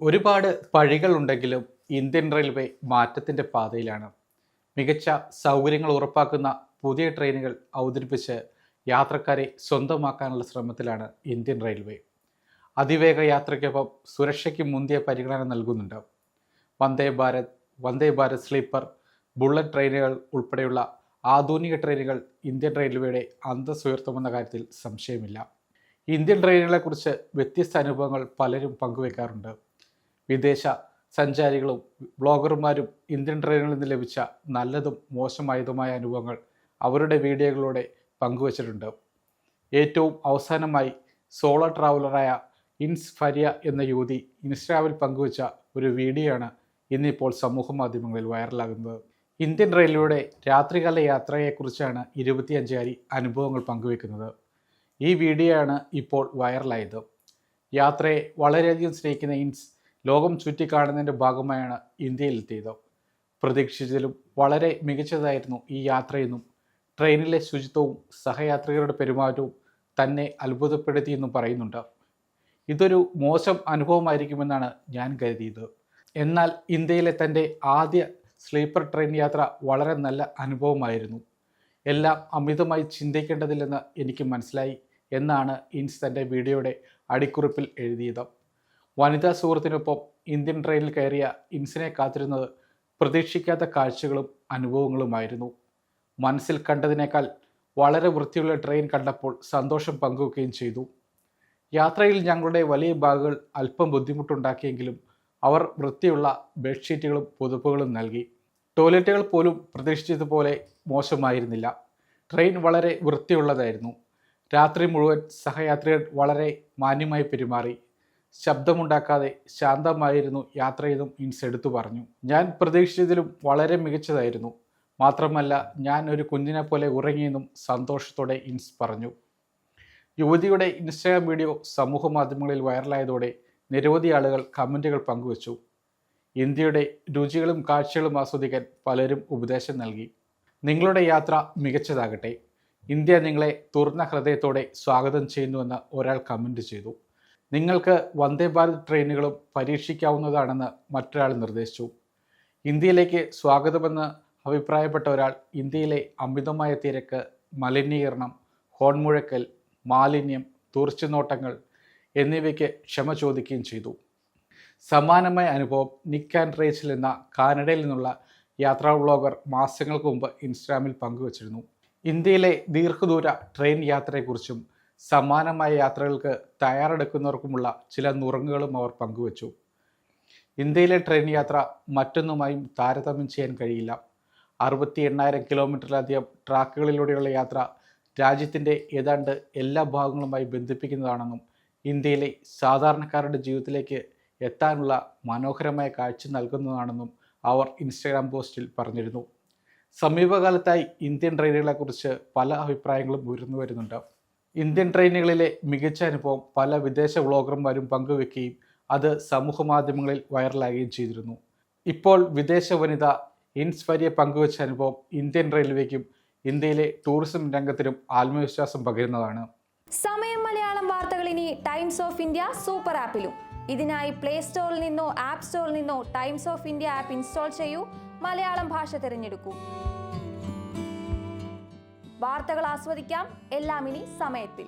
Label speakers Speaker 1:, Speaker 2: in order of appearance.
Speaker 1: ഒരുപാട് പഴികളുണ്ടെങ്കിലും Indian railway മാറ്റത്തിൻ്റെ പാതയിലാണ്. മികച്ച സൗകര്യങ്ങൾ ഉറപ്പാക്കുന്ന പുതിയ ട്രെയിനുകൾ അവതരിപ്പിച്ച് യാത്രക്കാരെ സ്വന്തമാക്കാനുള്ള ശ്രമത്തിലാണ് ഇന്ത്യൻ റെയിൽവേ. അതിവേഗ യാത്രയ്ക്കൊപ്പം സുരക്ഷയ്ക്ക് മുന്തിയ പരിഗണന നൽകുന്നുണ്ട്. വന്ദേ ഭാരത് സ്ലീപ്പർ, ബുള്ളറ്റ് ട്രെയിനുകൾ ഉൾപ്പെടെയുള്ള ആധുനിക ട്രെയിനുകൾ ഇന്ത്യൻ റെയിൽവേയുടെ അന്തസ്സ് ഉയർത്തുമെന്ന കാര്യത്തിൽ സംശയമില്ല. ഇന്ത്യൻ ട്രെയിനുകളെക്കുറിച്ച് വ്യത്യസ്ത അനുഭവങ്ങൾ പലരും പങ്കുവെക്കാറുണ്ട്. വിദേശ സഞ്ചാരികളും ബ്ലോഗർമാരും ഇന്ത്യൻ ട്രെയിനുകളിൽ നിന്ന് ലഭിച്ച നല്ലതും മോശമായതുമായ അനുഭവങ്ങൾ അവരുടെ വീഡിയോകളിലൂടെ പങ്കുവച്ചിട്ടുണ്ട്. ഏറ്റവും അവസാനമായി സോളോ ട്രാവലറായ ഇൻസ് ഫരിയ എന്ന യുവതി ഇൻസ്റ്റാഗ്രാമിൽ പങ്കുവച്ച ഒരു വീഡിയോയാണ് ഇന്നിപ്പോൾ സമൂഹ മാധ്യമങ്ങളിൽ വൈറലാകുന്നത്. ഇന്ത്യൻ റെയിൽവേയുടെ രാത്രികാല യാത്രയെക്കുറിച്ചാണ് 25-കാരി അനുഭവങ്ങൾ പങ്കുവെക്കുന്നത്. ഈ വീഡിയോയാണ് ഇപ്പോൾ വൈറലായത്. യാത്രയെ വളരെയധികം സ്നേഹിക്കുന്ന ഇൻസ് ലോകം ചുറ്റിക്കാണുന്നതിൻ്റെ ഭാഗമായാണ് ഇന്ത്യയിലെത്തിയത്. പ്രതീക്ഷിച്ചതിലും വളരെ മികച്ചതായിരുന്നു ഈ യാത്രയെന്നും ട്രെയിനിലെ ശുചിത്വവും സഹയാത്രികരുടെ പെരുമാറ്റവും തന്നെ അത്ഭുതപ്പെടുത്തിയെന്നും പറയുന്നുണ്ട്. ഇതൊരു മോശം അനുഭവമായിരിക്കുമെന്നാണ് ഞാൻ കരുതിയത്. എന്നാൽ ഇന്ത്യയിലെ തൻ്റെ ആദ്യ സ്ലീപ്പർ ട്രെയിൻ യാത്ര വളരെ നല്ല അനുഭവമായിരുന്നു. എല്ലാം അമിതമായി ചിന്തിക്കേണ്ടതില്ലെന്ന് എനിക്ക് മനസ്സിലായി എന്നാണ് ഇൻസ് തൻ്റെ വീഡിയോയുടെ അടിക്കുറിപ്പിൽ എഴുതിയത്. വനിതാ സുഹൃത്തിനൊപ്പം ഇന്ത്യൻ ട്രെയിനിൽ കയറിയ ഇൻസിനെ കാത്തിരുന്നത് പ്രതീക്ഷിക്കാത്ത കാഴ്ചകളും അനുഭവങ്ങളുമായിരുന്നു. മനസ്സിൽ കണ്ടതിനേക്കാൾ വളരെ വൃത്തിയുള്ള ട്രെയിൻ കണ്ടപ്പോൾ സന്തോഷം പങ്കുവെക്കുകയും ചെയ്തു. യാത്രയിൽ ഞങ്ങളുടെ വലിയ ബാഗുകൾ അല്പം ബുദ്ധിമുട്ടുണ്ടാക്കിയെങ്കിലും അവർ വൃത്തിയുള്ള ബെഡ്ഷീറ്റുകളും പുതപ്പുകളും നൽകി. ടോയ്ലറ്റുകൾ പോലും പ്രതീക്ഷിച്ചതുപോലെ മോശമായിരുന്നില്ല. ട്രെയിൻ വളരെ വൃത്തിയുള്ളതായിരുന്നു. രാത്രി മുഴുവൻ സഹയാത്രികർ വളരെ മാന്യമായി പെരുമാറി. ശബ്ദമുണ്ടാക്കാതെ ശാന്തമായിരുന്നു യാത്രയെന്നും ഇൻസ് എടുത്തു പറഞ്ഞു. ഞാൻ പ്രതീക്ഷിച്ചതിലും വളരെ മികച്ചതായിരുന്നു. മാത്രമല്ല, ഞാൻ ഒരു കുഞ്ഞിനെ പോലെ ഉറങ്ങിയെന്നും സന്തോഷത്തോടെ ഇൻസ് പറഞ്ഞു. യുവതിയുടെ ഇൻസ്റ്റാഗ്രാം വീഡിയോ സമൂഹ മാധ്യമങ്ങളിൽ വൈറലായതോടെ നിരവധി ആളുകൾ കമൻറ്റുകൾ പങ്കുവച്ചു. ഇന്ത്യയുടെ രുചികളും കാഴ്ചകളും ആസ്വദിക്കാൻ പലരും ഉപദേശം നൽകി. നിങ്ങളുടെ യാത്ര മികച്ചതാകട്ടെ. ഇന്ത്യ നിങ്ങളെ തുറന്ന ഹൃദയത്തോടെ സ്വാഗതം ചെയ്യുന്നുവെന്ന് ഒരാൾ കമൻറ്റ് ചെയ്തു. നിങ്ങൾക്ക് വന്ദേ ഭാരത് ട്രെയിനുകളും പരീക്ഷിക്കാവുന്നതാണെന്ന് മറ്റൊരാൾ നിർദ്ദേശിച്ചു. ഇന്ത്യയിലേക്ക് സ്വാഗതമെന്ന് അഭിപ്രായപ്പെട്ട ഒരാൾ ഇന്ത്യയിലെ അമിതമായ തിരക്ക്, മലിനീകരണം, ഹോൺ മുഴക്കൽ, മാലിന്യം, തുറിച്ചുനോട്ടങ്ങൾ എന്നിവയ്ക്ക് ക്ഷമ ചോദിക്കുകയും ചെയ്തു. സമാനമായ അനുഭവം നിക്ക് ആൻഡ് റേച്ചൽ എന്ന കാനഡയിൽ നിന്നുള്ള യാത്രാ വ്ളോഗർ മാസങ്ങൾക്ക് മുമ്പ് ഇൻസ്റ്റാഗ്രാമിൽ പങ്കുവച്ചിരുന്നു. ഇന്ത്യയിലെ ദീർഘദൂര ട്രെയിൻ യാത്രയെക്കുറിച്ചും സമാനമായ യാത്രകൾക്ക് തയ്യാറെടുക്കുന്നവർക്കുമുള്ള ചില നുറുങ്ങുകളും അവർ പങ്കുവച്ചു. ഇന്ത്യയിലെ ട്രെയിൻ യാത്ര മറ്റൊന്നുമായും താരതമ്യം ചെയ്യാൻ കഴിയില്ല. 68,000 കിലോമീറ്ററിലധികം ട്രാക്കുകളിലൂടെയുള്ള യാത്ര രാജ്യത്തിൻ്റെ ഏതാണ്ട് എല്ലാ ഭാഗങ്ങളുമായി ബന്ധിപ്പിക്കുന്നതാണെന്നും ഇന്ത്യയിലെ സാധാരണക്കാരുടെ ജീവിതത്തിലേക്ക് എത്താനുള്ള മനോഹരമായ കാഴ്ച നൽകുന്നതാണെന്നും അവർ ഇൻസ്റ്റാഗ്രാം പോസ്റ്റിൽ പറഞ്ഞിരുന്നു. സമീപകാലത്തായി ഇന്ത്യൻ ട്രെയിനുകളെക്കുറിച്ച് പല അഭിപ്രായങ്ങളും ഉയർന്നു വരുന്നുണ്ട്. ഇന്ത്യൻ ട്രെയിനുകളിലെ മികച്ച അനുഭവം പല വിദേശ വ്ളോഗർമാരും പങ്കുവെക്കുകയും അത് സമൂഹ മാധ്യമങ്ങളിൽ വൈറലാകുകയും ചെയ്തിരുന്നു. ഇപ്പോൾ വിദേശ വനിത ഇൻസ് ഫരിയ പങ്കുവച്ച അനുഭവം ഇന്ത്യൻ റെയിൽവേക്കും ഇന്ത്യയിലെ ടൂറിസം രംഗത്തിനും ആത്മവിശ്വാസം പകരുന്നതാണ്.
Speaker 2: സമയം മലയാളം വാർത്തകൾ ഇനി ടൈംസ് ഓഫ് ഇന്ത്യ സൂപ്പർ ആപ്പിലും. ഇതിനായി പ്ലേ സ്റ്റോറിൽ നിന്നോ ആപ്പ് സ്റ്റോറിൽ നിന്നോ times of India app install ചെയ്യൂ. മലയാളം ഭാഷ തിരഞ്ഞെടുക്കൂ. വാർത്തകൾ ആസ്വദിക്കാം. എല്ലാം ഇനി സമയത്തിൽ.